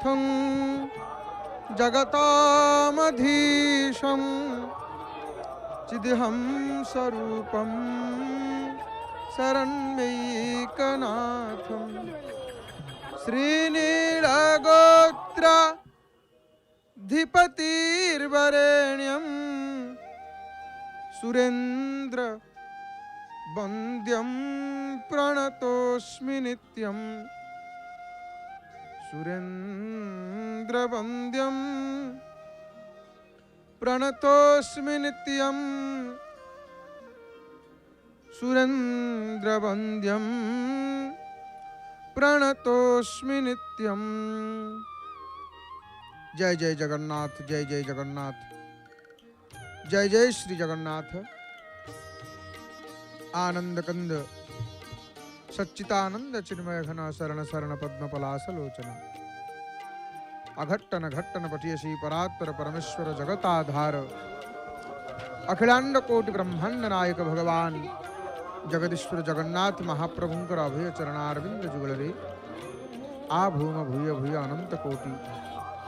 जगन्नाथं जगतामधीशं चिदहं स्वरूपं शरण्यैकनाथं श्रीनीलगोत्राधिपतिर्वरेण्यं सुरेन्द्र वन्द्यं प्रणतोऽस्मि नित्यं सुरेन्द्र वन्द्यं प्रणतोऽस्मि नित्यं सुरेन्द्र वन्द्यं प्रणतोऽस्मि नित्यं। जय जय जगन्नाथ, जय जय जगन्नाथ, जय जय श्री जगन्नाथ। आनंद कंद सच्चितानंद चिन्मय घन शरण शरण पद्म पलास लोचन अघट्टन घट्टन पटियसी परात्पर परमेश्वर जगताधार अखिलांड कोटि ब्रह्मांड नायक भगवान जगदीश्वर जगन्नाथ महाप्रभुंकर अभय चरणारविंद जुगलरे आ भूम भूय भूय अनंत कोटि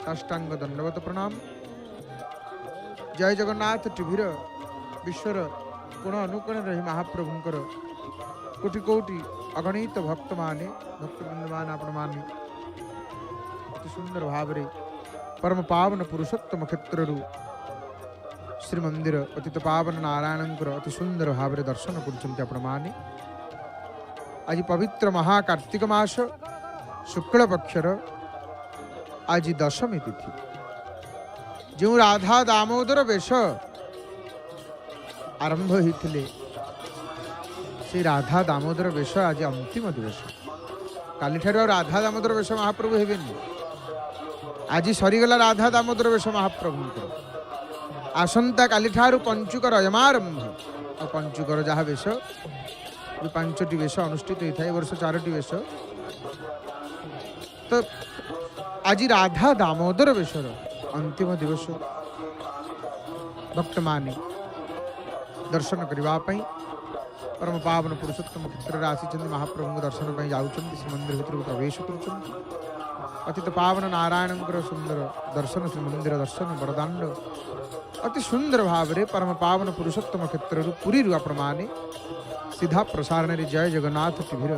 साष्टांग दंडवत प्रणाम। जय जगन्नाथ टीभीर विश्वर कोण अनुकोण रही महाप्रभुंकर कोटि कोटि अगणित भक्त माने भक्तवृंद मान आपण माने अति सुंदर भाव परम पावन पुरुषोत्तम क्षेत्र श्री मंदिर पतित पावन नारायणंकर अति सुंदर भाव दर्शन करछन्ति आपण माने। आज पवित्र महाकार्तिक मास शुक्ल पक्षर आज दशमी तिथि जो राधा दामोदर वेश आरंभ होते से राधा दामोदर वेश आज अंतिम दिवस काली ठार राधा दामोदर वेश महाप्रभु हेबेनि आज सरीगला राधा दामोदर वेश महाप्रभु आसंता काली ठारू पंचुकर यमारंभ और पंचुकर जहाँ वेश पांचटी वेश अनुष्ठित होता है वर्ष 4टी वेश तो आज राधा दामोदर वेशर अंतिम दिवस भक्त माने दर्शन करने परम पावन पुरुषोत्तम क्षेत्र आसी महाप्रभु दर्शन पर जाऊँच श्री मंदिर भर प्रवेश कर अतीत पावन नारायण सुंदर दर्शन श्री मंदिर दर्शन बरदाण्ड अति सुंदर भाव परम पावन पुरुषोत्तम क्षेत्र पुरी आपण माने सीधा प्रसारण जय जगन्नाथ टीभीर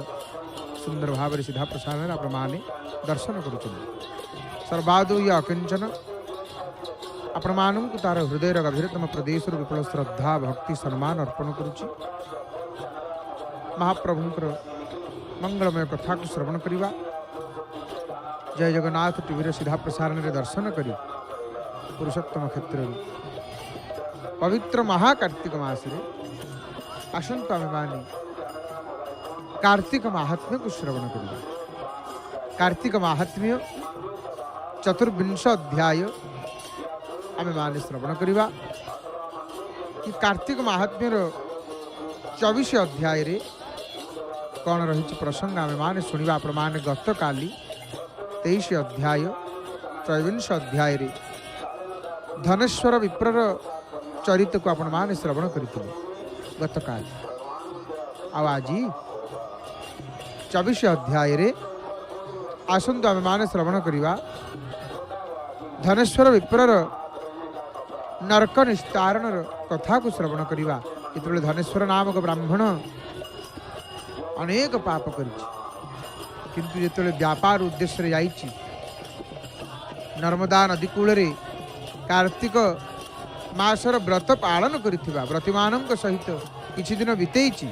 सुंदर भाव सीधा प्रसारण आपण माने दर्शन कर सर्वादो ये अकिंचन आपण मानू तार हृदय गभीरतम प्रदेश विपुल श्रद्धा भक्ति सम्मान अर्पण करुच्ची महाप्रभुंकर मंगलमय कथा को श्रवण करवा जय जगन्नाथ टीवी सीधा प्रसारण रे दर्शन करी पुरुषोत्तम क्षेत्र पवित्र महाकार्तिक मासरे आसंत आमे मानी कार्तिक महात्म्य को श्रवण करवा। कार्तिक महात्म्य चतुर्विंश अध्याय आमे माने श्रवण करवा कि कार्तिक महात्म्यर 24 अध्याय रे कौन रही प्रसंग आमे माने सुनिबा प्रमाण गत काली 23 अध्याय 24 अध्याय रे धनेश्वर विप्रर चरित को आपण माने श्रवण करथिले गत काल आज 24 अध्याय रे आसंत आमे माने श्रवण करवा धनेश्वर विप्रर नरक निस्तारण कथा को श्रवण करवा। जिते धनेश्वर नामक ब्राह्मण अनेक पाप किंतु जिते व्यापार उद्देश्य जाइछि नर्मदा नदी कूल कार्तिक मासर व्रत पालन करिथिबा व्रतिमानक सहित किछि दिन बितेइछि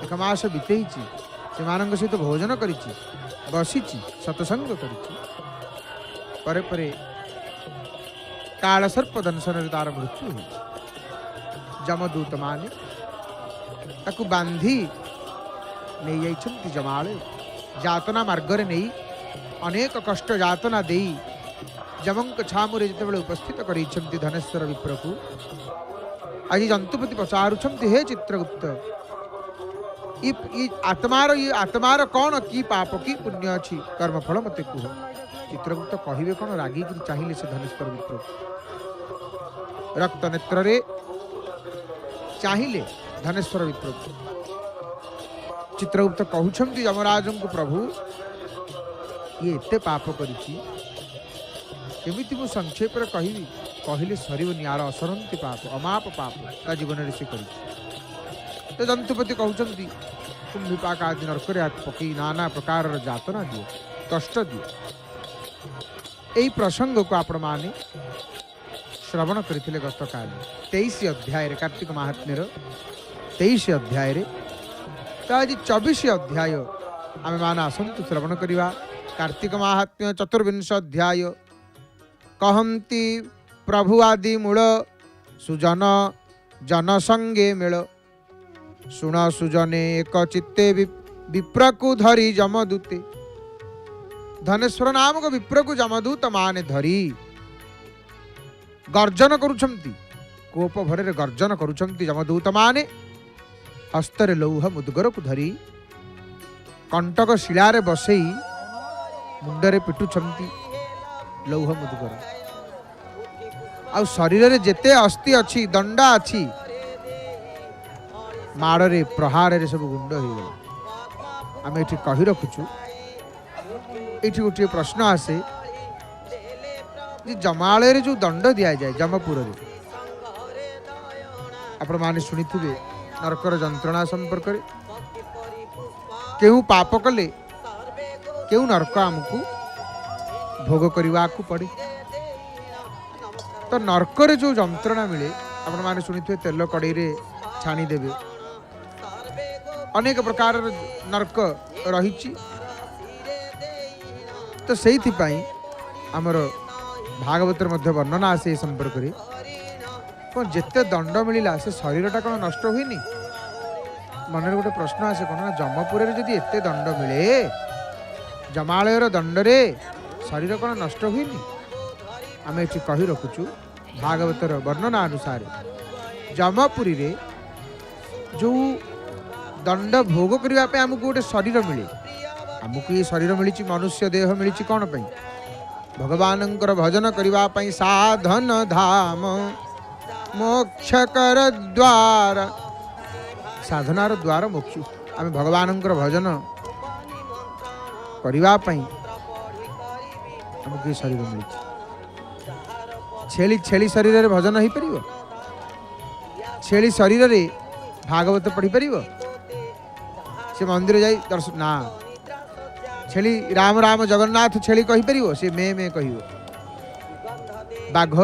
एक मास बितेइछि सेमानक सहित भोजन करिछि बसिछि सत्संग करिछि परे परे काल सर्प दंशन तार मृत्यु हो जमदूत माने ताकू बांधी नहीं जाइछन्ति जमाले जातना मार्गरे नहीं अनेक कष्ट जातना देई जमंक छामुरे जितेबाला उपस्थित करिछन्ति धनेश्वर विप्र को आज जंतुपति पचारुछन्ति हे चित्रगुप्त आत्मार कौन की पाप की पुण्य अच्छी कर्मफल मत कह। चित्रगुप्त कहे कौन रागी चाहिए से धनेश्वर विप्र रक्त नेत्र चाहिए धनेश्वर विप्र चित्रगुप्त कहते यमराज को प्रभु ये एते पाप करिछि केमिति मु संक्षेप कहबी कहले सरबनी यार असरंती पाप अमाप पाप ता जीवन में से करी। तो जंतुपति कहते कुंभिपाक आदि नरक पकई नाना प्रकार जातना दियो कष्ट दियो। यही प्रसंग को आपण माने श्रवण करथिले गत काल 23 अध्याय रे कार्तिक महात्म्य 23 अध्याय रे आज 24 अध्याय आम मान आसतु श्रवण करवा। कार्तिक महात्म्य 24 अध्याय कहती प्रभु आदि मूल सुजन जन संगे मेल सुण सुजने एक चित्ते विप्रकु धरी जमदूते। धनेश्वर नामक विप्रकु जमदूत माने धरी गर्जन करुछंती कोप भरे गर्जन करुछंती जमदूत माने हस्तरे लौह मुदगर को धरी कंटक शिलारे बसई मुंडरे पिटुछंती लौह मुदगर। आ शरीर रे जेते अस्थि अच्छी दंडा अच्छी माड़े प्रहार रे सब गुंड हो। आम ये कही रखुचु ये गोटे प्रश्न आसे जमाले रे जो दंड दि जाए जमपुर रे आपण माने शुणी थे नरकर जंत्रणा संपर्क रे केउ पाप कले केउ नरक आमको भोग करने को पड़े। तो नरक रे जो जंत्रणा मिले आपण माने शुणी थे तेल कड़े रे छाणी देबे अनेक प्रकार नरक रही। तो से आमर भागवतर मध्य वर्णना आसे संपर्क रे कौन जिते दंड मिलला से शरीरटा कौन नष्ट हुईनी। मन गोटे प्रश्न आसे कौन जमपुर जदि एते दंड मिले जमालयर दंड रे शरीर कौन नष्ट हुईनी। आम ये कही रखुचु भागवतर वर्णना अनुसार जमपुरी रे जो दंड भोग करने आमको गोटे शरीर मिले आमको ये शरीर मिली मनुष्य देह मिली कौन पाई भगवानंकर भजन करने साधन धाम मोक्षकर द्वार साधनार द्वार मोक्ष आम भगवानंकर भजन करने आमको ये शरीर मिली। छेली छेली शरीर रे भजन हो पार छेली शरीर रे भागवत पढ़ी पार से मंदिर जाई दर्शन ना छेली राम राम जगन्नाथ छेली कही पार से मे कह बाघ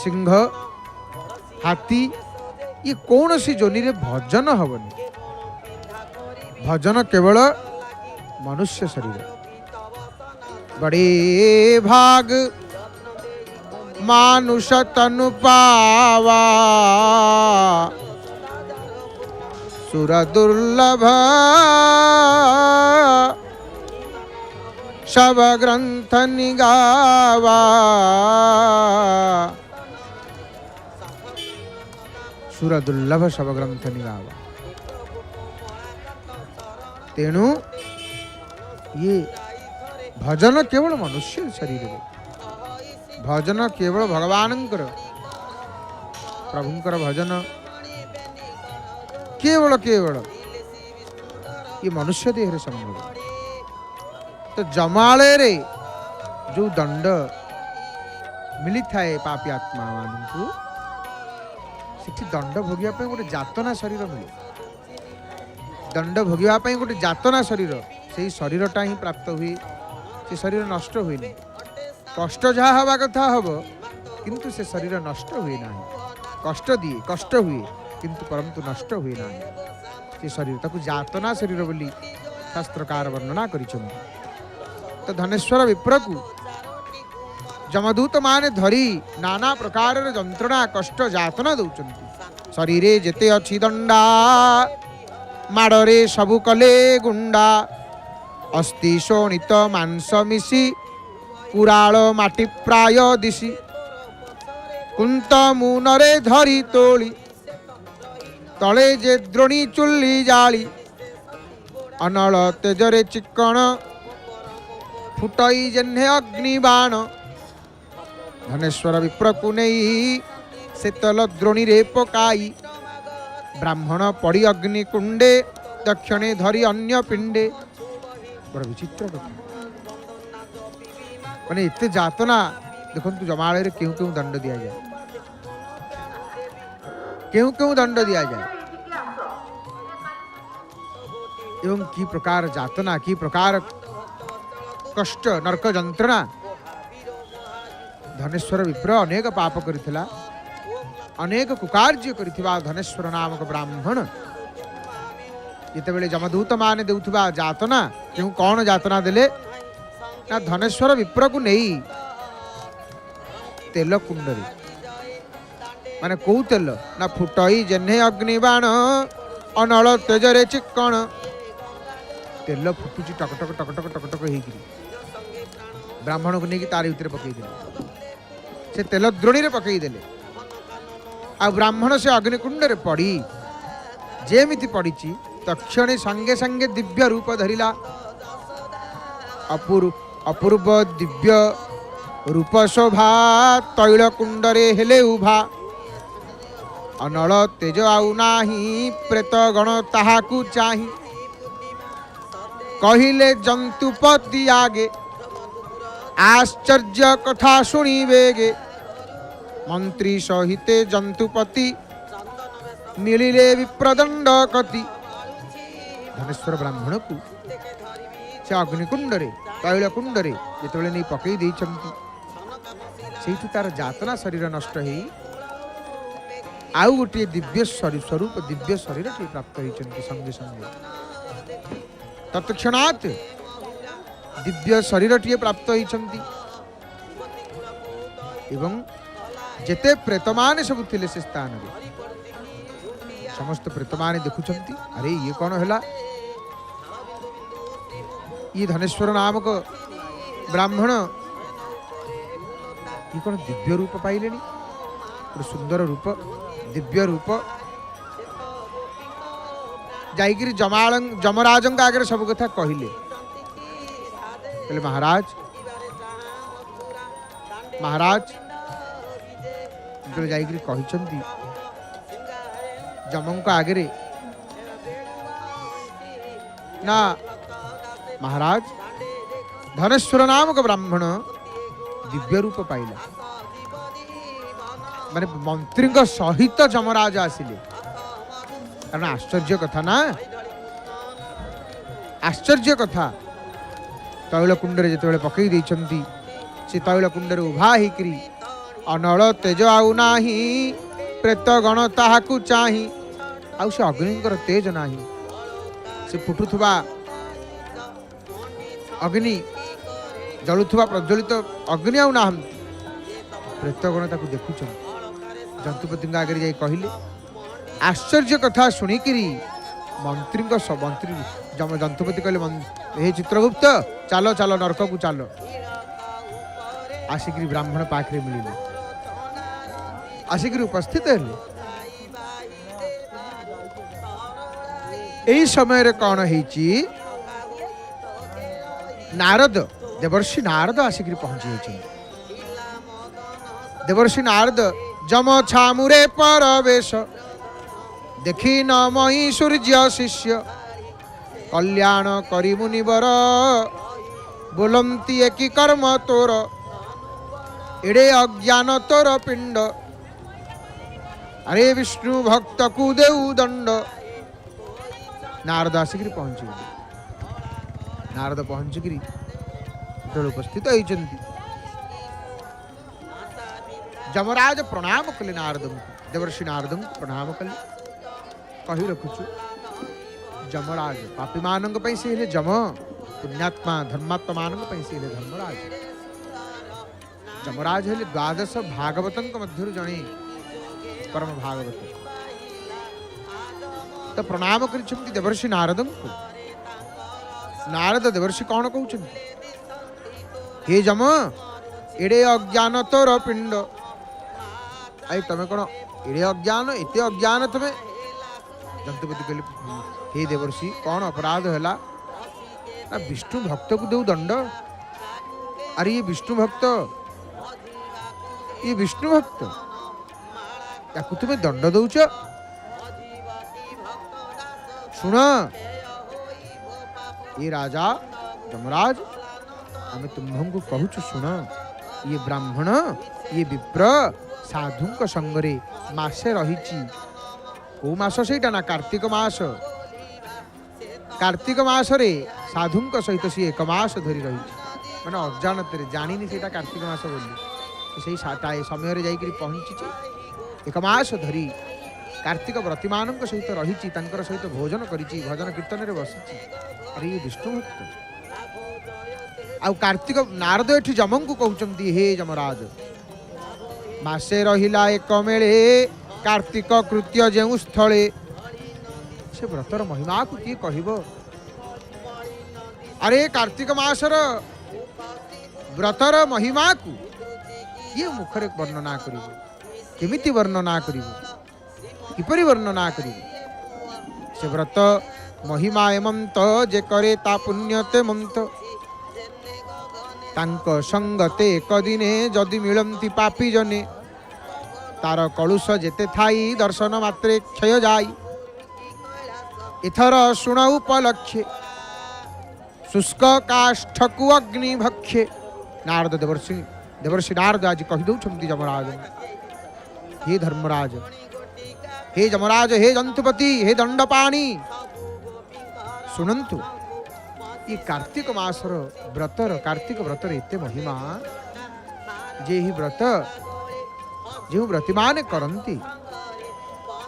सिंह हाथी ये कौन सी जोनी रे भजन हबनी। भजन केवल मनुष्य शरीर बड़े भाग मानुष तनु पावा सुर दुर्लभ शब ग्रंथ निगावा सुर दुर्लभ शब ग्रंथ निगावा। तेणु ये भजन केवल मनुष्य शरीर रे भजन केवल भगवानंकर प्रभुंकर भजन केवल केवल ये मनुष्य देह रे संभव। तो जमाले रे जो दंड मिली थाए पापी आत्मा मानू सेठी दंड भोगिया पे गोटे जातना शरीर मिले दंड भोगिया पे गोटे जातना शरीर से शरीरटा ही प्राप्त हुए से शरीर नष्ट हुए नहीं। कष्ट जहाँ हवा कथा हम किंतु से शरीर नष्ट हुए ना कष्ट दिए कष्ट हुए किंतु परंतु नष्ट हुए ना से शरीर ताकू जातना शरीर बोली शास्त्रकार वर्णना करिछन। तो धनेश्वर विप्रकु जमदूत माने धरी नाना प्रकार जंत्रणा कष्ट जातना दौचंती। शरीरे जेते अछि दंडा माड़रे सबु कले गुंडा अस्थि शोणित मांस मिसी कुराल माटी प्राय दिशी कुंत मुनरे धरी तोली तले जे द्रोणी चुल्ली जाली अनल तेजरे चिक्कण फुटई जेन्हे अग्नि बाण। धनेश्वर विप्रकु नहीं शीतल द्रोणी रे पकाई ब्राह्मण पड़ी अग्नि कुंडे दक्षिणे धरी अन्य पिंडे। बड़ विचित्र कथा माने इतने जातना देखो जमाल क्यों क्यों दंड दि जाए, क्यों क्यों दंड दि जाए एवं की प्रकार जातना की प्रकार कष्ट नरक जंत्रणा। धनेश्वर विप्र अनेक पाप करिथिला, अनेक कुकार्य करिथिबा धनेश्वर नामक ब्राह्मण जितेबेले जमदूत माने देउथिबा जातना क्यों कौन जातना देले ना धनेश्वर विप्र को नहीं तेल कुंडरी माने कौ तेल ना फुटई जेन्हे अग्निबाण अनल तेजरे चिक्कण तेल फुटुची टकटक टकटक टकटक हेकि ब्राह्मण को नहीं तारी भीतर पकई देले, से तेल द्रोणी रे पकई देले आ ब्राह्मण से अग्निकुंड रे पड़ी जेमिति पड़ीची तक्षणे संगे संगे दिव्य रूप धरिला। अपूर्व दिव्य रूप शोभा तैल कुंडरे हेले उभा अनल तेज आउ नाही प्रेत गण ताहाकू चाही कहिले जंतुपति आगे आश्चर्य कथा शुणी बेगे मंत्री सहिते जंतुपति मिलिले विप्रदंड कति। धनेश्वर ब्राह्मण को से अग्निकुंड रे तैल कुंड रे जिते नहीं पकई देइछंती सेठू तार जातना शरीर नष्ट हो आउ गोटे दिव्य स्वरूप दिव्य शरीर प्राप्त होइछंती संगे संगे तत्क्षणात् दिव्य शरीर टी प्राप्त होइछंती एवं जेते प्रेतमान सब थिले से स्थान रे समस्त प्रेतमान देखुछंती अरे ये कौन हैला ये धनेश्वर नामक ब्राह्मण ये कौन दिव्य रूप पाइले सुंदर रूप दिव्य रूप जाइगिरी जमराज आगे सब कथा कहले महाराज महाराज जाइगिरी कहिछंती जमों आगे ना महाराज धनेश्वर नामक ब्राह्मण दिव्य रूप पाइला माने मंत्री सहित जमराज आसिले कारण आश्चर्य कथा ना आश्चर्य कथा तैल कुंड रे जेतेबेले पकई देइछंती से तैल कुंड रे उभा हिकरी अनल तेज आउ नाही प्रेत गण ताहाकू चाही आउ से अग्निकर तेज नाही से फुटुथुबा अग्नि जलुथुबा प्रज्वलित अग्नि आउ नाहंती प्रेतगण ताकू देखुछन जंतुपति आगे जाई कहले आश्चर्य कथा शुणिकी मंत्री जंतुपति कहले हे चित्रगुप्त चलो चलो नरक को चलो आसिक ब्राह्मण पाखे मिले आसिक उपस्थित हेले यही समय कौन है नारद देवर्षि नारद आसिक पहुंची देवर्षि नारद जम छामुरे परवेश देखी न मई सूर्य शिष्य कल्याण करी मुनिवर बोलंती एक कर्म तोर एड़े अज्ञान तोर पिंड अरे विष्णु भक्त को देऊ दंड। नारद आसिक पहुंच नारद पहुंचकरी उपस्थित होती जमराज प्रणाम कले नारद देवर्षि नारद प्रणाम कले कही रखुचु जमराज पापी मानक से हेले जम पुण्यात्मा धर्मात्मा मानक से हेले धर्मराज जमराज हेले द्वादश भागवतंक मध्य जणे परम भागवत तो प्रणाम कर देवर्षि नारद को नारद देवर्षि कौन कहते हे जम एड़े अज्ञान तोर पिंड आई तमें कौन एड़े अज्ञान एते अज्ञान तुम्हें जंतुपति कहले हे देवर्षि कौन अपराध है ना विष्णु भक्त को देव दंड अरे ये विष्णु भक्त या तुम्हें दंड दौच सुन ये राजा जमराज आमे तुम्भंगु कहूचु सुन ये ब्राह्मण ये विप्र साधुंक संगरे मासे रहिची को मास सेटा ना कार्तिक मास कार्तिक मास रे साधुंक सहित सी एक मास धरी रही माने अजानत रे जानिनी सेटा कार्तिक मास बोली सेही साटाए समय रे जाई करी पहुंची एक मास धरी कार्तिक व्रतिमानक सहित रही तांकर सहित भोजन करिछि भजन कीर्तन रे बसिछि अरे ये विष्णु भक्त आ कार्तिक नारद एठी जमंकु कहउचंती हे जमराज मासे रहिला एक मेळे कार्तिक कृत्य जेउ स्थळे से व्रतर महिमा को किए कहब अरे कार्तिक मासर व्रतर महिमा को किए मुखरे वर्णना करिवो केमिति वर्णना करिवो किपरि वर्णना करिवो से व्रत महिमा एमंत जे करे ता पुण्यते मंत तांक संगते एक दिने जदि मिलंती पापी जने तार कलुष जेते थाई दर्शन मात्रे क्षय जाई इथर शुण उपलक्ष्ये शुष्क काष्ठकु अग्नि भक्ष्ये नारद देवर्षि नारद आज कहि दउछंती जमराज हे धर्मराज हे जमराज हे जंतुपति हे दंडपाणी सुनंतु ये कार्तिक मासर व्रतर कार्तिक व्रतर एते महिमा जे ही व्रत जो व्रतिमान करती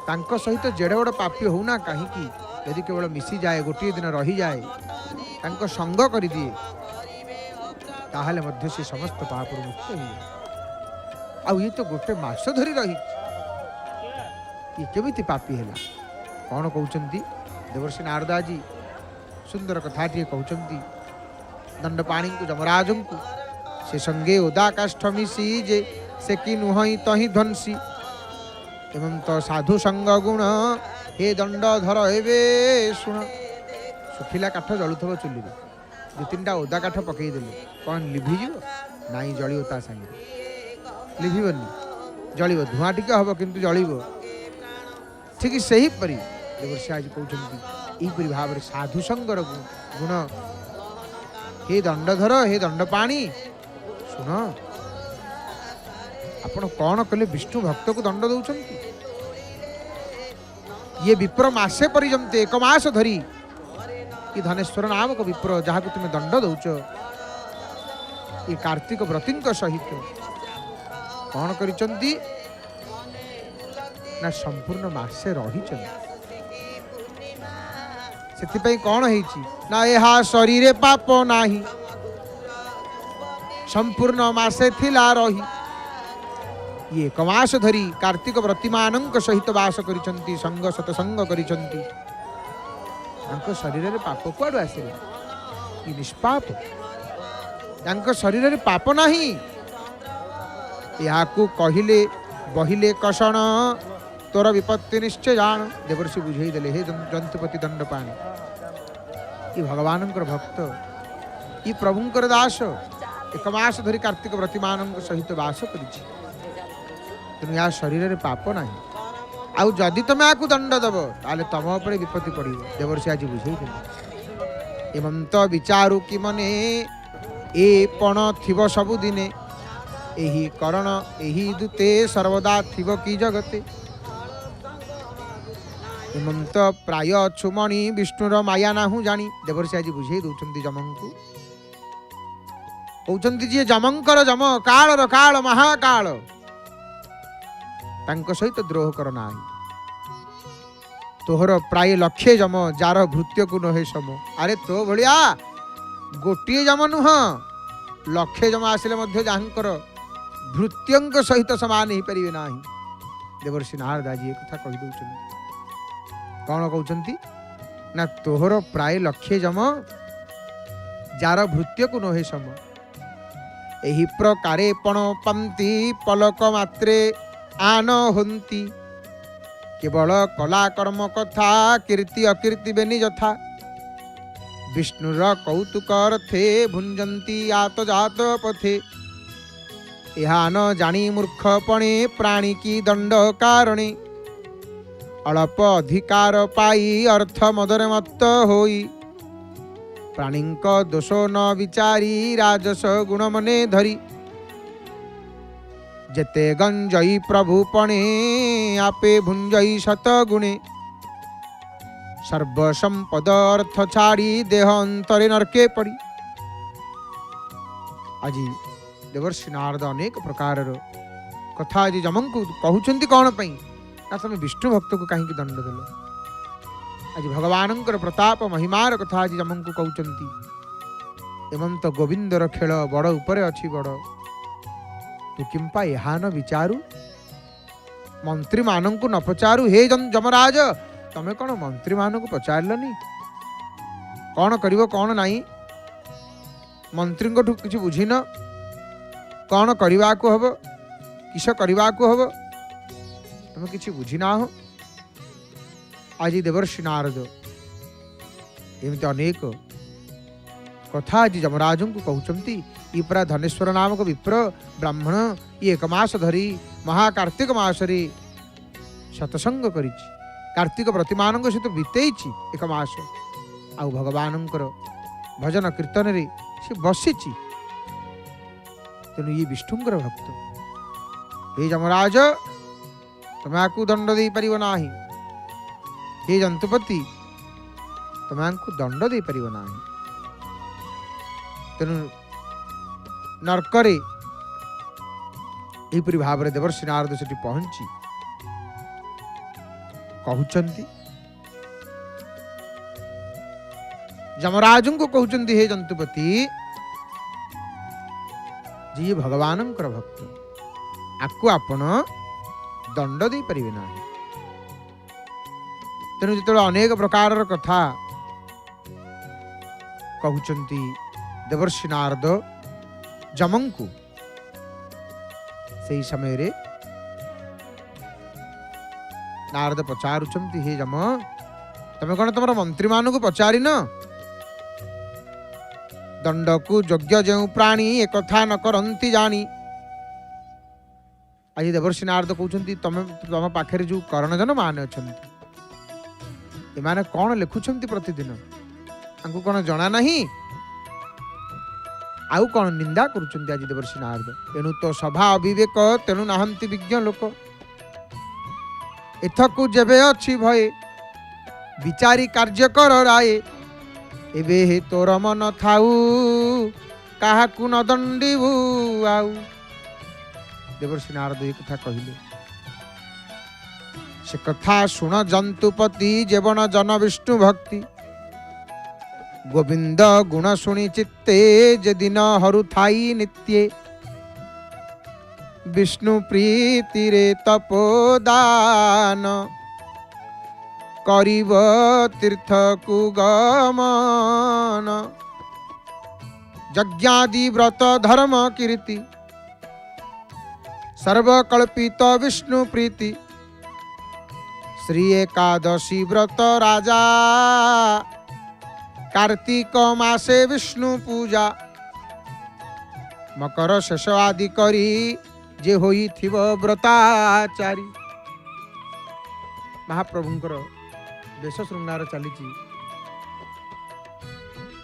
तांको सहित जेड़े बड़ पापी होना कहीं यदि केवल मिसी जाए गोटे दिन रही जाए तांको संग कर दिए ताहले मध्य से समस्त पाप मुक्त हो आ ये तो गोटे मास धरी रही ये केमिति पापी है कौन कहते देवर्षि नारदा जी सुंदर कथाटी कहते दंडपाणी को जमराज को से संगे ओदा काष्ठ मिसी जे से कि नुहई तही ध्वंसी एवं तो साधु संग गुण हे दंडधर एवे शुण सुखिला काठ जलुथब चुली दु तीन टा ओदा काठ पकईदेले कौन लिभिज नाई जलियो ता संगे लिभिबनी जलिब धुआं टिके हम किंतु जलिब ठीक से ही परी देवर्षि आज कहते यहीपरि भाव में साधु संगर गुण हे दंडधर हे दंडपाणी शुण आपण कौन कले विष्णु भक्त को दंड दौरान ये विप्र मासे पर्यंत एक मास धरी ये धनेश्वर नामक विप्र जहाँ को तुम्हें दंड दौच ये कार्तिक व्रती सहित कौन करिचंती ना संपूर्ण मासे रही से कौन है ना यह शरीर पाप नाही संपूर्ण मासे थिला रही ये एक मास धरी कार्तिक व्रतिमानंक सहित वास करिसंती संग सतसंग करिसंती तांको शरीर रे पाप कुआडू आसिला कि निष्पाप तांको शरीर रे पाप नाही याकू कहिले बहिले कषण तोर विपत्ति निश्चय जान देवर्षि बुझे देले हे जंतुपति दंडपाणी ये भगवान भक्त ये प्रभुंकर दास एक मास धरी कार्तिक व्रतिमान सहित वास करिछि तेणु या शरीर रे पाप नाही आउ जदि तुम या दंड दब ताले तम उपर विपत्ति पड़ो देवर्षि आज बुझे एमंत विचारु कि मने ए पण थिव सबु दिने एही करण एही दूते सर्वदा थिव की जगते एमंत प्राय छुमणि विष्णुर माया नाहु जानी देवर्षि आज बुझे दौरान जमंकु कहते जी जमंकर जम कालर काल महाकाल तांको सहित द्रोह कर ना तोहर प्राय लक्षे जम जार भृत्य को नहे सम अरे तो भलिया गोटे जम नुह लक्षे जम आसिले मध्य जहाँकर भृत्यंक सहित समान ही परिवे नाही देवर्षि नारद जी एक कथा कहि दउछन कौन कहते ना तोहर प्राय लक्षे जम जार भृत्य को नहे सम एही प्रकारे पण पंती पलक मात्रे आन होंती केवल कला कर्म कथा कीर्ति अकीर्ति बेनि जथा विष्णुर कौतुक अर्थे भुंजंती आत जात पथे यहा न जानी मूर्खपणे प्राणी की दंड कारणे अल्प अधिकार पाई अर्थ मदरे मत्त होई प्राणींक दोष न विचारी राजस गुण मने धरी जेते गंजई प्रभु पणे आपे भुंजई शत गुणे सर्व संपद अर्थ छाड़ी देह अंतरे नरके पड़ी। आज देवर्षि नारद अनेक प्रकार कथा आज जमंकु कहउछंती कौन पई ना तुम विष्णु भक्त को कहीं दंड देल। आज भगवान प्रताप महिमार कथा आज जमंकु कहउछंती एमंत गोविंदर खेल बड़ उपरे अछि बड़ तू किंपा यहाँ न विचारू मंत्री मानंकु न पचारू हे जमराज तमें कौन मंत्री मानक पचारलनी कौन करिवो कौन नहीं मंत्री को किसी बुझिन कौन करने को हम किस करने को हम तुम किसी बुझिना हो। आज देवर्षि नारद एमती अनेक कथा आज जमराज को कहते ये पूरा धनेश्वर नामक विप्र ब्राह्मण ये एक मास धरी महाकार्तिक मासरे सतसंग करी कार्तिक प्रतिमान सहित बीतई एक मास आउ भगवान भजन कीर्तन रे से बसी तेणु ये विष्णुंकर भक्त हे जमराज तुम आपको दंड दे पार ना हे जंतुपति तुम आपको दंड दे पार ना तेणु नरकरे यहीपरि भाव में देवर्षि नारद से पहुंची कहउचंती जमराज को कहउचंती हे जंतुपति जी भगवान भक्त आपको आपण दंड दे पारिबे ना तेणु जो अनेक प्रकार कथा कहउचंती देवर्षि नारद जमंकु से समय रे नारद पचारुचंती हे जम तमे कौन तुम मंत्री मान को पचारि न दंड को योग्य जो प्राणी एक कथा न करती जानी। आज देवर्षि नारद कहते तुम पाखे जो करणजन मान अच्छा एमाने कौन लिखुंट प्रतिदिन आपको कौन जना नहीं आउ कौन निंदा करुँच। आज देवर्षि नारद एणु तो सभा अविवेक तेणु नाहंती विज्ञ लोक एथकु जेबे अच्छी भय विचारी कार्य कर राये एबे हे तोर मन थाऊ काहाकु न दंडीबू आउ। देवर्षि नारद ये कथा कहले से कथा सुन जंतुपति जेवण जन विष्णु भक्ति गोविंद गुण शुणी चित्ते जे दिन हरु थाई नित्ये विष्णु प्रीति रे तपोदान करिब तीर्थ कुगमन यज्ञादि व्रत धर्म कीर्ति सर्वकल्पित विष्णु प्रीति श्री एकादशी व्रत राजा कार्तिक मासे विष्णु पूजा मकर शेष आदि करी जे होई थिव व्रताचारी। महाप्रभुंकर बेश श्रृंगार चली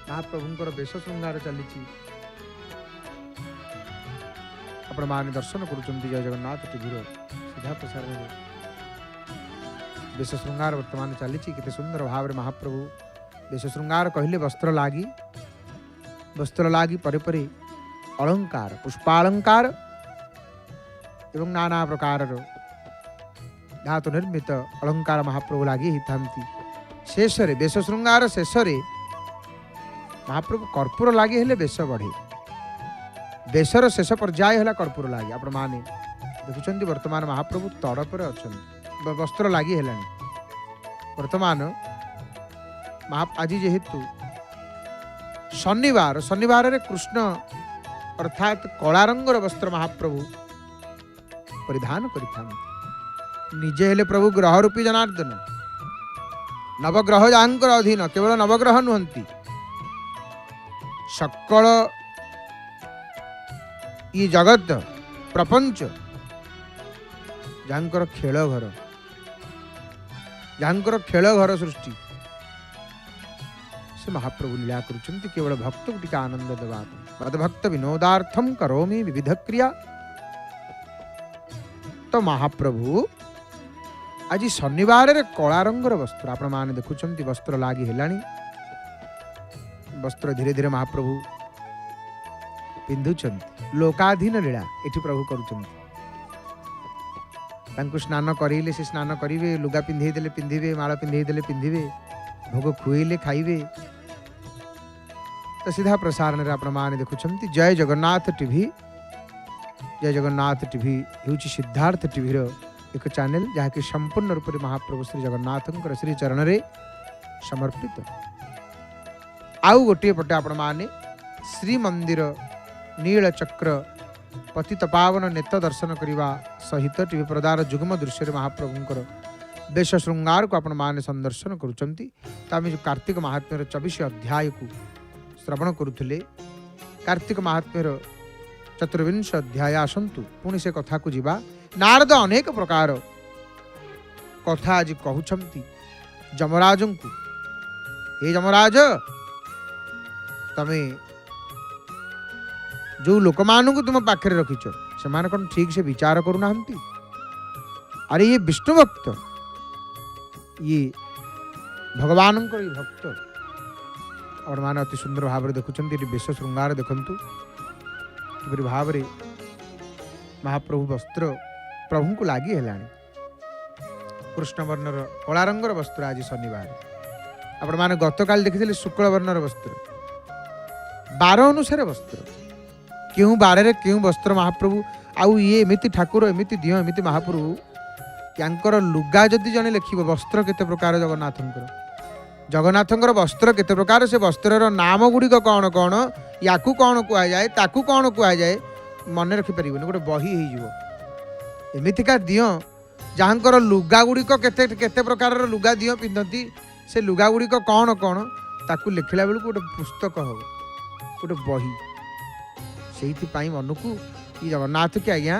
महाप्रभुंकर बेश श्रृंगार चली आपण मान दर्शन करुचंती जय जगन्नाथ टीवी सीधा प्रसारण बेश श्रृंगार वर्तमान चली केते सुंदर भाव में महाप्रभु बेश श्रृंगार कहले वस्त्र लागी परे परे अलंकार पुष्पालंकार एवं नाना प्रकार धातु निर्मित अलंकार महाप्रभु लगी ही शेष बेश श्रृंगार शेष महाप्रभु कर्पूर लगे हेले बेश बढ़े बेशर शेष पर्याय है कर्पूर लगे आपण माने देखुं वर्तमान महाप्रभु तड़पर अच्छा वस्त्र लगी है वर्तमान आज जेहेतु शनिवार रे कृष्ण अर्थात कला रंगर वस्त्र महाप्रभु परिधान निजे हेले प्रभु ग्रह रूपी जनार्दन नवग्रह जांकर अधीन केवल नवग्रह नुहंती सकल ये जगत प्रपंच जांकर खेल घर सृष्टि से महाप्रभु लीला करुछंती केवल भक्त को टिका आनंद देवा मद भक्त विनोदार्थम करोमि विविध क्रिया। तो महाप्रभु आज शनिवार रे कला रंगर वस्त्र आपण माने देखुछंती वस्त्र लागी हेलानी वस्त्र धीरे धीरे महाप्रभु पिंधुछंती लोकाधीन लीला एठी प्रभु करुछंती तांको स्नान करेले से स्नान करिवे लुगा पिंधे देले पिंधिवे माला पिंधे देले पिंधिवे भोग खुएले खाइबे। तो सीधा प्रसारण रे आपण माने देखुछंती जय जगन्नाथ टीवी। जय जगन्नाथ टीवी हेउची सिद्धार्थ टीवी रो एक चैनल जहाँ कि संपूर्ण रूप से महाप्रभु श्री जगन्नाथ श्री चरण रे समर्पित। आउ गोटे पटे आपण माने श्री मंदिर नील चक्र पतित पावन नेत्र दर्शन करने सहित टीवी प्रदार जुग्म दृश्य महाप्रभुंकर बेश श्रृंगार को आपण माने संदर्शन करुचंती। आम जो कार्तिक महात्म्यर 24 अध्याय को श्रवण करुले कार्तिक महात्म्यर 24 अध्याय आसतु पुणी से कथा को जीवा। नारद अनेक प्रकार कथा आज कहउछंती जमराज को, हे जमराज तमे जो लोक मान को तुम पाखे रखीच से माने कौन ठीक से विचार करूना। अरे ये विष्णु भक्त ये भगवान ये भक्त और मान अति सुंदर भाव देखुं बेश श्रृंगार देखु कि भाव महाप्रभु वस्त्र प्रभु को लगी है कृष्ण वर्णर कला रंगर वस्त्र आज शनिवार आपण मैंने गतकाल देखी शुक्ल वर्णर वस्त्र बार अनुसार वस्त्र क्यों बारे क्यों वस्त्र महाप्रभु आउ ये एमती ठाकुर एमती दिह एमती महाप्रभु यांकर लुगा जदि जने लिखिब वस्त्र केते प्रकार जगन्नाथंकर वस्त्र केते प्रकार से वस्त्रर नाम गुड़िक कौन कौन याकू कौन कह जाए ताकू कौन कह जाए मन रखिपर गोटे बही हो एमतीका दिह जहाँकर लुगा गुड़िक केते केते प्रकार लुगा दिह पिंधती से लुगा गुड़िक कौन कौन ताकू लिखला बेलू गोटे पुस्तक हो गोटे बही से मन को ये जगन्नाथ के आज्ञा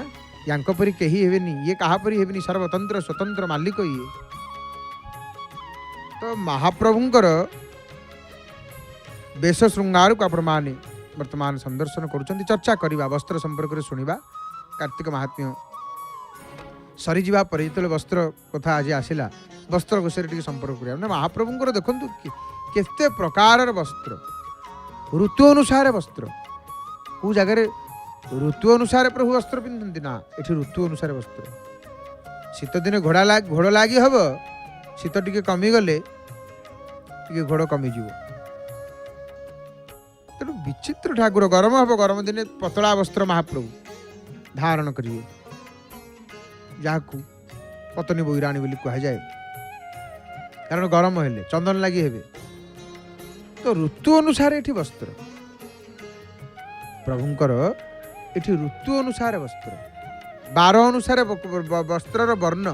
यांक परी कही हेबेनी ये कहा परी हेबेनी सर्वतंत्र स्वतंत्र मालिक ये। तो महाप्रभुंकर बेश श्रृंगार को आपण माने वर्तमान संदर्शन करुचंती चर्चा करवा वस्त्र संपर्क में शुणा कार्तिक महात्म्य सरी जावा पर जो वस्त्र कथा आज आसला वस्त्र विषय टी संपर्क करा महाप्रभुंकर देखु केते प्रकार वस्त्र ऋतु अनुसार वस्त्र को जगह ऋतु अनुसार प्रभु वस्त्र पिंधती ना ये ऋतु अनुसार वस्त्र शीत दिन घोड़ लगी हम शीत टी कमीगले घोड़ कमीज तेणु विचित्र ठाकुर गरम हम गरम दिन पतला वस्त्र महाप्रभु धारण करेंगे जहाँ पतनी बोईराणी बोली कह जाए कारण गरम हेले चंदन लगी हेबे। तो ऋतु अनुसार ये वस्त्र प्रभुंकर ये ऋतु अनुसार वस्त्र बार अनुसार वस्त्र वर्ण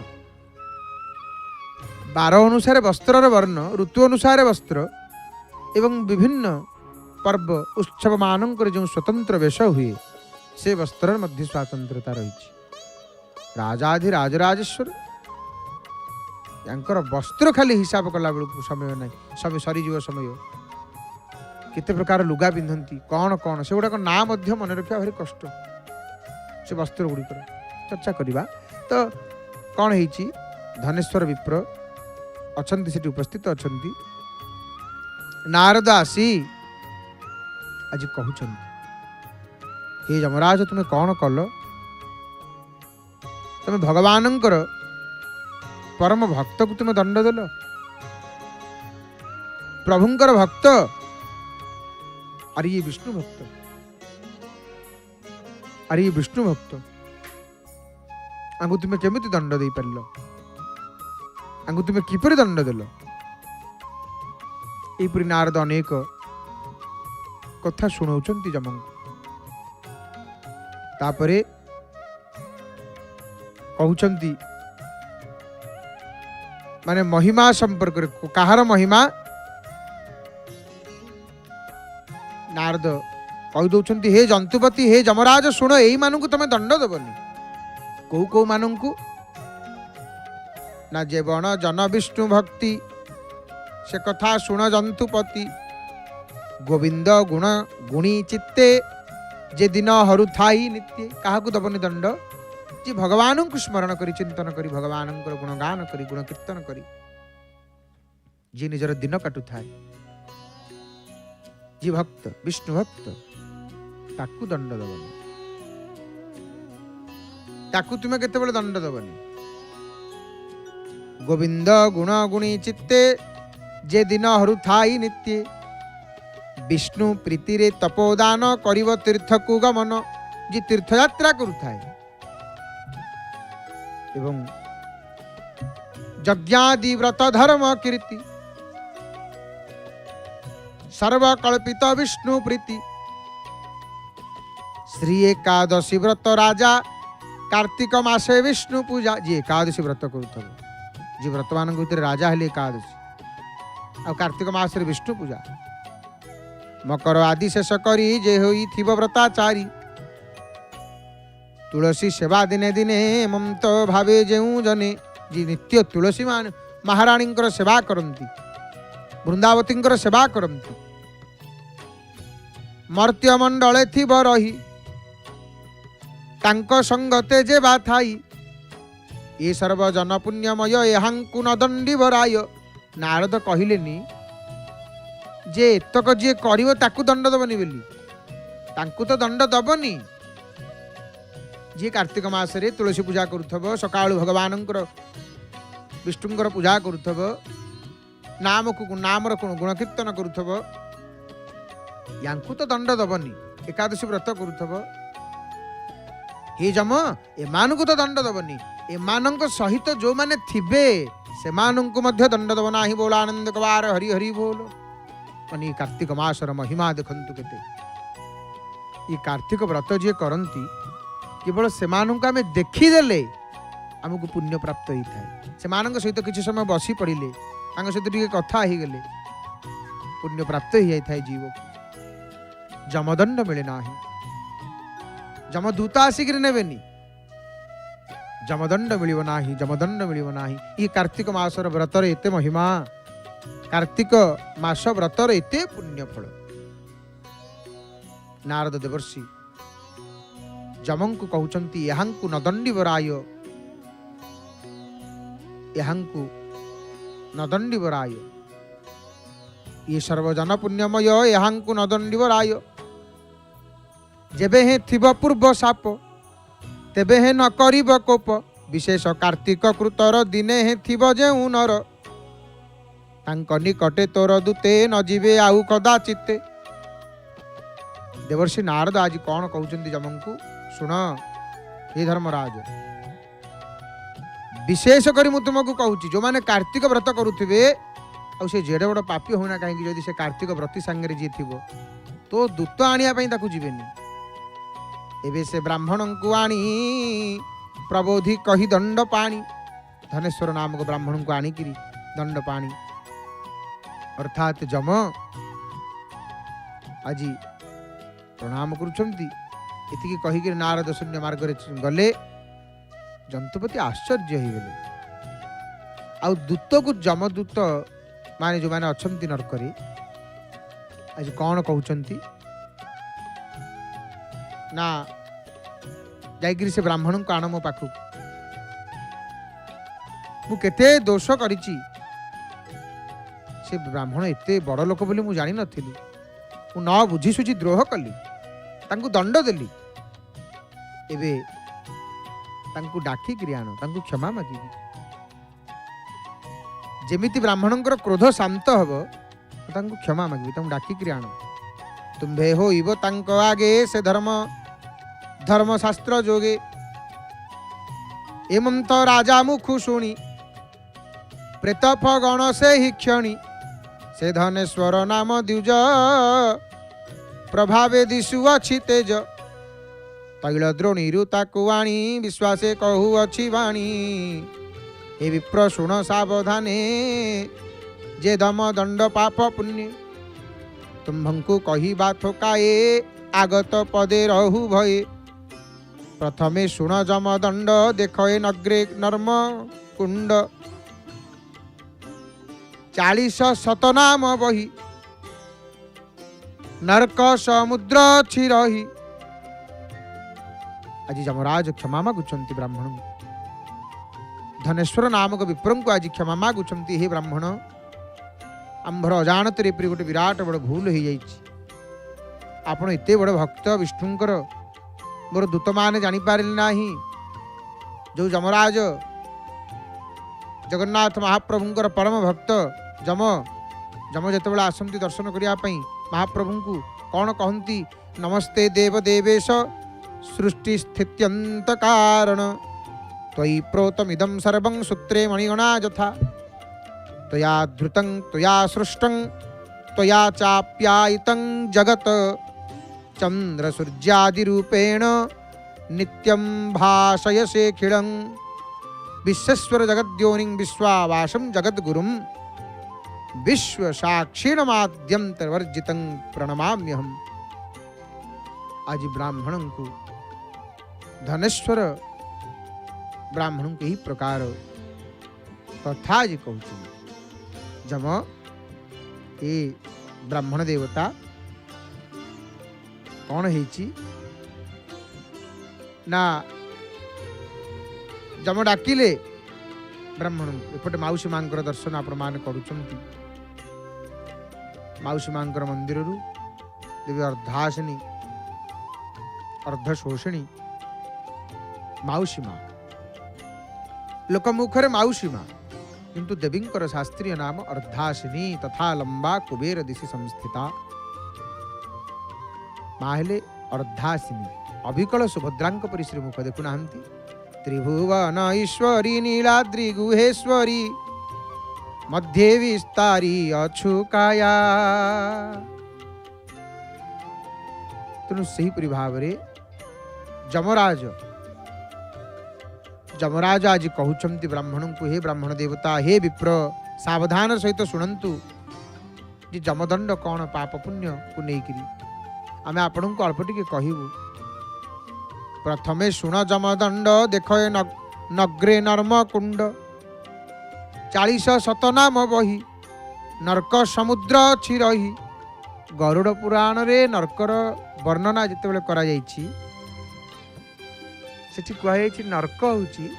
बार अनुसार वस्त्र वर्ण ऋतु अनुसार वस्त्र एवं विभिन्न पर्व उत्सव मानक जो स्वतंत्र वेश हुए से वस्त्र मध्य स्वतंत्रता रही। राजाधिराजराजेश्वर यांकर वस्त्र खाली हिसाब कला बेलू समय ना समय सरीज समय केते प्रकार लुगा पिंधती कौन कौन से गुड़ाक ना मन रखा भारी कष्ट से वस्त्र गुड़िक चर्चा करवा। तो कौन है धनेश्वर विप्र अच्छा से उपस्थित अच्छा नारद आसी आज कहते हे जमराज तुम्हें कौन कल तुम भगवानंकर परम भक्त को तुम दंड देल प्रभुंकर भक्त अरे ये विष्णु भक्त अरे ये विष्णु भक्त आंगु तुम्हें केमिति दंड दे पार आंगु तुम्हें किपरि दंड देल यहपरी नारद अनेक कथा शुणाउछंती जमंग तापरे कहउछंती माने महिमा संपर्क कहार महिमा नारद कही दौरान हे जंतुपति हे जमराज शुण यही मानू तुम दंड देवनी कौ कौ मानू ना जे बण जन विष्णु भक्ति से कथा शुण जंतुपति गोविंद गुण गुणी चित्ते जे दिन हरु थाई नित्य क्या दबनी दंड जी भगवान को स्मरण करी चिंतन करी भगवान गुणगान करी गुण कीर्तन करी जी निजर दिन काटू थाए जी भक्त विष्णु भक्त ताकू दंड दबनी ताकू तुम्हें केते दंड दबनी गोविंद गुण गुणी चित्ते जे दिन हरु थाई नित्य विष्णु प्रीति रे तपोदान करिव तीर्थ को गमन जी तीर्थयात्रा करुथाए एवं यज्ञादि व्रत धर्म कीर्ति सर्वकल्पित विष्णु प्रीति श्री एकादशी व्रत राजा कार्तिक मासे विष्णु पूजा जी एकादशी व्रत करुथब जी व्रत मान भीतर राजा हेले एकादशी आ कार्तिक मास विष्णु पूजा मकर आदि शेष करी जे होई थिब व्रताचारी तुलसी सेवा दिने दिने ममत भावे जेऊ जने जी नित्य तुलसी मान महाराणी सेवा करती वृंदावती सेवा करती मर्त्य मंडले थिब रही तांको संगते जे बा थाई ये सर्वजन पुण्यमय एहांकु न दंडीवराय नारद कहिलेनी जे एतक जी करिवो ताकू दंड दबनी बोली तांकू तो दंड दबनी जी कार्तिक मास रे तुलसी पूजा करुथब सकाळु भगवान विष्णुंकर पूजा करुथब नाम को नामर गुण कीर्तन करुथब यांकू तो दंड दबनी एकादशी व्रत करुथब हे जम एमानकु तो दंड दबनी एमानक सहित जो माने थिबे सेमानकु मध्य दंड दब नाही बोल आनंद कवार हरि हरि बोल अनि कार्तिक मासर महिमा देखंतु केते ये कार्तिक व्रत जे करंती केवल सेमानंकु आमे देखिदेले आमको पुण्य प्राप्त होता है सेमानंक सहित किछि समय बसी पड़िले तांक सहित टिके कथा ही गले पुण्य प्राप्त हो जाता है जीव जमदंड मिले नाही जमदूत आसिक नेबेनी जमदंड मिलिबो नाही जमदंड मिलिबो नाही ये कार्तिक मासर व्रतर एते महिमा कार्तिक मास व्रतर एते पुण्य फल नारद देवर्षि जमंकु कहउचंती यहांकु नदंडीवराय यहांकु नदंडीवराय ये सर्वजन पुण्यमय यहांकु नदंडीवराय जेबे हे थिब पूर्व साप तेबे हे न करिब कोप विशेष कार्तिक कृतर दिने हे थिब जेउ नर तांक निकटे तोर दूते न जीवे आउ कदाचिते देवर्षि नारद आज कौन कहउचंती जमंकु सुन हे धर्मराज विशेष करी मु तुमको कहूची जो माने कार्तिक व्रत करुथिबे आ से जेडे बड़ पापी होना काहे जदि से कार्तिक व्रती संगे जी थिबो तो दूत आनिया पई ताकू जीवेनी एबे से ब्राह्मण को आनी प्रबोधि कही दंड पानी धनेश्वर नाम को ब्राह्मण को आनी किरी दंड पानी अर्थात जम आज प्रणाम करुछंती इतिकी कही कि नारद शून्य मार्ग गले जंतुपति आश्चर्य हो गले आ दूत को जमदूत माने जो माने अछंती नरकरे आज कौन कहउचंती ना जाइगिरी से ब्राह्मण को आण मो पाखु मु केते दोष करिची से ब्राह्मण एते बड़ लोक बोली मु जानि नथिली मु न बुझी सुझी द्रोह कली तांकु दंड देली एबे तांकु डाकी करी आनो तांकु क्षमा मागी जेमिति ब्राह्मणंकर क्रोध शांत हबो तांकु क्षमा मागी तांकु डाकी करी आनो तुम्भे होइबो तांको आगे से धर्म शास्त्र जोगे एमं तो राजा मुखु शुणी प्रेतफ गण से ही क्षणी से धनेश्वर नाम द्विज प्रभावे दिशु अच्छी तेज तैल द्रोणीरु ताकु आणी विश्वासे कहु अच्छी वाणी हे विप्र शुण सावधाने जे दम दंड पाप पुण्य तुम्भंकु कही बाथोकाए आगत पदे रहु भये प्रथमे शुण जम दंड देखए नग्रे नर्म कुंड 40 शतनाम बही नरक समुद्र छिरही। आज जमराज क्षमा मागुंट ब्राह्मण धनेश्वर नामक विप्र को आज क्षमा मागुंट। हे ब्राह्मण आंभर अजाणत गोटे विराट बड़ भूल हो जाइए। आपण एते बड़ भक्त विष्णुंकर मोर दूत मान जापारे ना। जो जमराज जगन्नाथ महाप्रभुंकर परम भक्त जम जम जिते आसती दर्शन करने महाप्रभु को कौन कहती नमस्ते देव देवेश सृष्टि स्थित्यंत कारण त्वयि प्रोतमिदं सर्वं सूत्रे मणिगणा यथा त्वया धृतं त्वया सृष्टं त्वया चाप्यायितं जगत चंद्र सूर्यादि रूपेण नित्यं भाषयसेखिलं विश्वेश्वर जगद्योनिं विश्वावासं जगद्गुरुं विश्व साक्षीणमाद्यंतर्वर्जितं प्रणमाम्यहम्। आज ब्राह्मण को धनेश्वर ब्राह्मण के ही प्रकार कथा जी कहते जम ए ब्राह्मण देवता कौन है ना जम डाकिले ब्राह्मण एपटे मौसी माँ दर्शन आपण मान करुचंती। मौसी माँ मंदिर देवी अर्धासिनी अर्धशोषिणी मौसी माँ लोक मुखरे मौसी माँ किंतु देवींकर शास्त्रीय नाम अर्धासिनी तथा लंबा कुबेर दिशि संस्थिता माँ हेले अर्धासिनी अभिकल सुभद्रांक परि श्रीमुख देखुना त्रिभुवन ईश्वरी नीलाद्रि गुहेश्वरी मध्य विस्तारी अछुकाया। तेणु से भाव जमराज जमराज आज कहते ब्राह्मण को हे ब्राह्मण देवता हे विप्र सावधान सहित शुणु जे जमदंड कौन पाप पुण्य को लेकिरी आम आपण को अल्प टिके कहबू। प्रथमे शुण जमदंड देख नग्रे नर्म कुंड 40 शतनाम बही नरक समुद्र अछि रही। गरुड़ पुराण रे नरकर वर्णना जिते करा जायछि सेठी कहा जायछि नरक होछि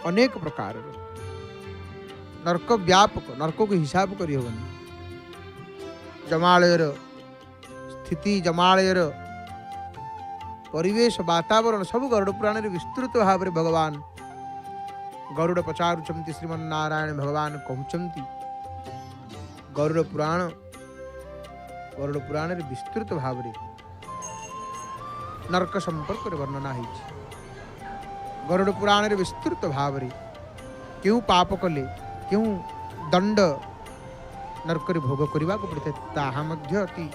अनेक प्रकार नरक व्यापक नरक को हिसाब करि होबनी। जमालयर स्थिति जमालयर परिवेश वातावरण सब गरुड़ पुराण रे विस्तृत भाव रे भगवान गरुड़ पचारुचंती श्रीमन्नारायण भगवान कहउचंती। गरुड़ पुराण रे विस्तृत भाव रे नरक संपर्क रे वर्णना है। गरुड़ पुराण रे विस्तृत भाव रे क्यों पाप कले क्यों दंड नरक रे भोग करबा को पड़े ताहा मध्य अति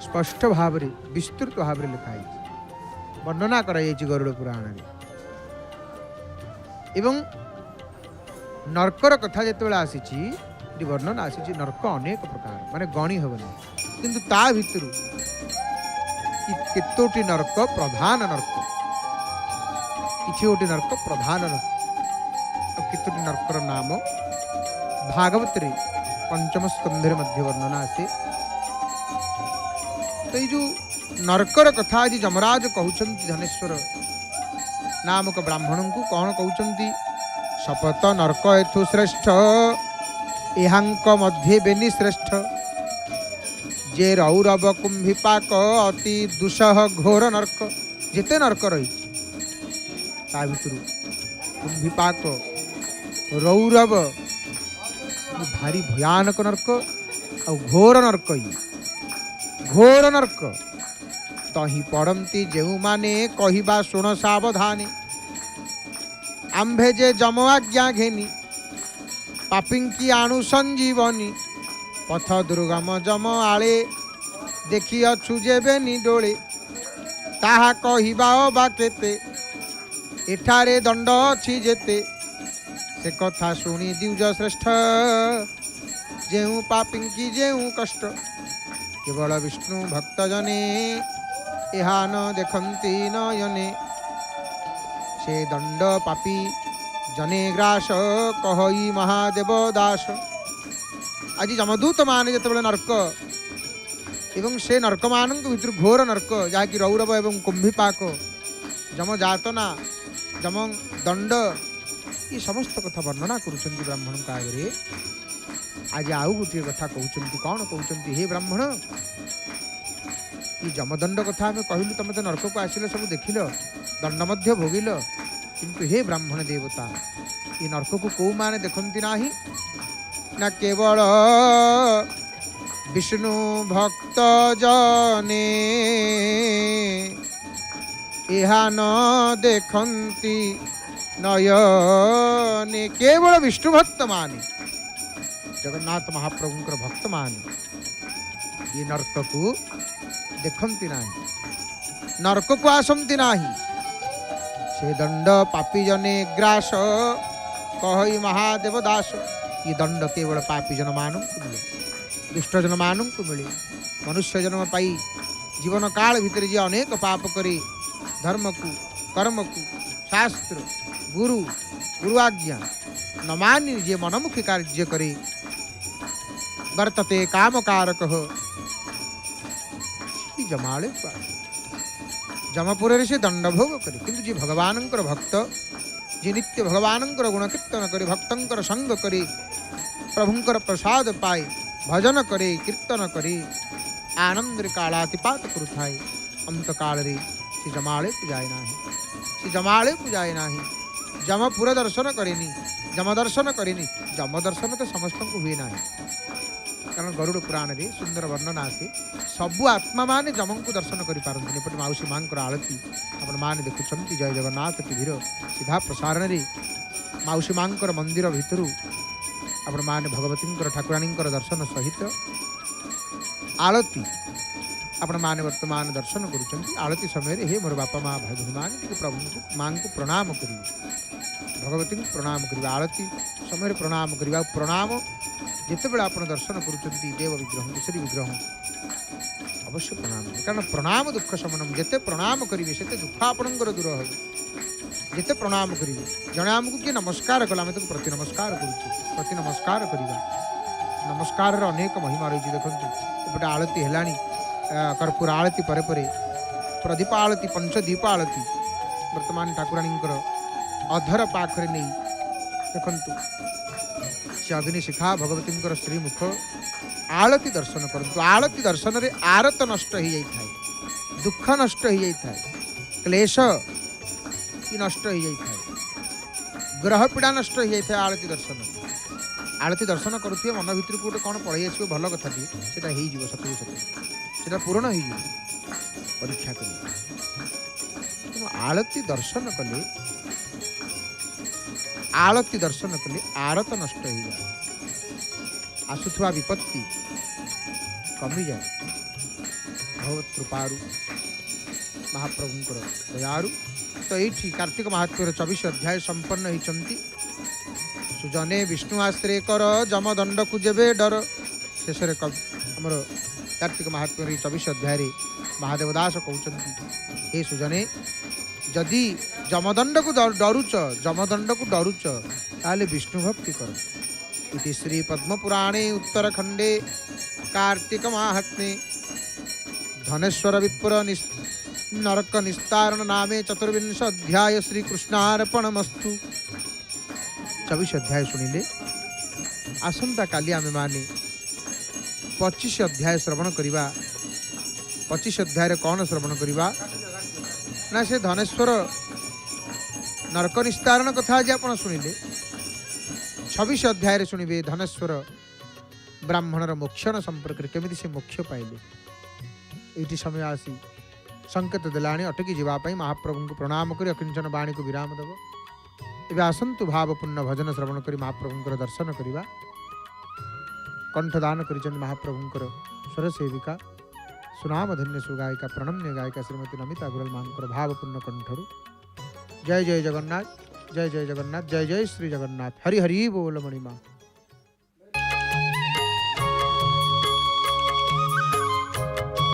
स्पष्ट भाव रे विस्तृत भाव रे लिखा है वर्णना करा जायछि गरुड़ पुराण रे। एवं नरकर कथा जिते आसी वर्णना आसी नरक अनेक प्रकार माने गणी हेबनी किंतु ता भितर केतोटी नरक प्रधान नरक किछि गोटी नरक प्रधान नरक केतोटी नरकर नाम भागवत रे पंचम स्कंधे मध्य वर्णना आसे। तो ये जो नरकर कथा आज जमराज कहउचंती धनेश्वर नामक ब्राह्मण को कौन कहउचंती शपथ नरक एथु श्रेष्ठ एहांक मध्य बेनी श्रेष्ठ जे रौरव कुंभिपाक अति दुसह घोर नरक जेते नरक रही ता भितर कुंभिपाक रौरव भारी भयानक नरक और घोर नरक घोर नरक तही पड़ती जो माने कहिबा शुण सावधानी आंभे जे जम आज्ञा घेनी पापिंकी आणु संजीवनी पथ दुर्गम जम आले देखी अछु जेबे नि डोले ताहा कहिबा बा केते एठारे दंड अछि जेते से कथा शुणी दिवज श्रेष्ठ जेउ पापिंकी जेउ कष्ट केवल विष्णु भक्त जने एहा न देखंती नयने से दंड पापी जने ग्रास कहई महादेव दास। आज जमदूत मान जिते नरक एवं से नर्क मान भर घोर नर्क जहाँकि रौरव एवं कुंभीपाक जम जातना जम दंड ये समस्त कथा वर्णना करुँच ब्राह्मण का आगे। आज आउ गोटे कथा कहते कौन कहते हे ब्राह्मण ये जमदंड कथा आम कहलु तुम तो नरक को आसिल सब देखिल दंड मध्य भोगिल किंतु हे ब्राह्मण देवता ये नरक को कौ माने देखती नाही ना केवल विष्णु भक्त जने एहा न देखती नयने केवल विष्णु भक्त माने जगन्नाथ महाप्रभु भक्त माने ये नरक को देखती नाही नरक को आसंती नाही से दंड पापी जने ग्रास कहि महादेव दास ये दंड केवल पापी जन मानू मिले दुष्ट जन मानू मिले मनुष्य जन्म पाई जीवन काल भितर जी अनेक पाप करे धर्म को कर्म को शास्त्र गुरु गुरुआज्ञा न मानि जे मनमुखी कार्य करे वर्तते काम कारक जमाले जमपुर से दंड भोग करे किंतु जी भगवान भक्त जी नित्य भगवान गुण कीर्तन करे भक्तर संग करे प्रभुंकर प्रसाद पाए भजन करे कीर्तन करे आनंद कालातिपात करुथाए अंत काल रे से जमाले पूजाए नाही से जमाले पूजाए नाही जमपुर दर्शन करेनी जम दर्शन करेनी जम दर्शन तो समस्त को हुए ना कारण गरुड़ पुराण रे सुंदर वर्णना आसे सबु आत्मा माने जम को दर्शन कर पारंती एपटे माउसी मां आलती आपण माने देखुं जय जगन्नाथ टीवीर सीधा प्रसारण रे माउसी मां मंदिर भितर आपण माने भगवती ठाकुराणी दर्शन सहित आलती आपण माने वर्तमान दर्शन करुचंती आलती समय हे मोर बापा माँ भाई भौणी माने प्रभु मां को प्रणाम करिवे भगवती को प्रणाम करिवे आलती समय प्रणाम करिवा प्रणाम जिते बड़े आप दर्शन करुचंती देव विग्रह श्री विग्रह अवश्य प्रणाम कारण प्रणाम दुख शमनम जिते प्रणाम करेंगे से दुख आपणकर दूर हो जिते प्रणाम करेंगे जड़े आमको किए नमस्कार कला तो प्रति नमस्कार करुचे प्रति नमस्कार करवा नमस्कार अनेक महिमा रही देखो एपटे आलती है कर्पूर आलती परे परे प्रदीप आलती पंचदीप आलती वर्तमान ठाकुराणी अधर पाखरे नहीं देखु से अग्निशिखा भगवती श्रीमुख आलती दर्शन करतु आलती दर्शन रे आरत नष्ट हो जाए दुख नष्ट हो जाए क्लेश नष्ट हो जाए ग्रह पीड़ा नष्ट हो जाए आलती दर्शन आलती दर्शन करुवे मन भर गोटे कौन पढ़ी आसो भल कथा से सतु सत पूरण हो परीक्षा कर आलती दर्शन कले आलती दर्शन कले आरत नष्ट हो जाए आसुवा विपत्ति कमी जाए भगवत कृपारु महाप्रभुंकर दयारु तो ये कार्तिक महात्म्यर 24 अध्याय संपन्न होती सुजने विष्णु आश्रय कर जमदंड को जेबे डर शेष आमर कार्तिक महात्म्यर 24 अध्याय महादेवदास कहते हे सुजने जदि जमदंड को डरुच ताले विष्णु भक्ति कर इति श्री पद्म पुराणे उत्तरखंडे कार्तिक महात्म्ये धनेश्वर विप्र नरक निस्तारण नामे 24 अध्याय श्री कृष्णार्पणमस्तु 24 अध्याय सुनिले आसंता काली आमे माने 25 अध्याय श्रवण करिबा 25 अध्याय कौन श्रवण करिबा ना से धनेश्वर नरक निस्तारण कथा आज आप शुणिले 26 अध्याय शुणवे धनेश्वर ब्राह्मणर मोक्षण संपर्क केमी से मोक्ष पाइले ये समय आसी संकेत देलाणी अटकी जावाई महाप्रभु को प्रणाम कर अकिंचन वाणी को विराम देव एवं आसतु भावपूर्ण भजन श्रवण कर महाप्रभुंर दर्शन करवा कंठदान कर महाप्रभुंर स्वर सेविका सुनामधन्य सुगायिका प्रणम्य गायिका श्रीमती नमिता गुरल मांकर भावपूर्ण कंठरु जय जय जगन्नाथ जय जय जगन्नाथ जय जय श्री जगन्नाथ हरि हरि बोल मणिमा।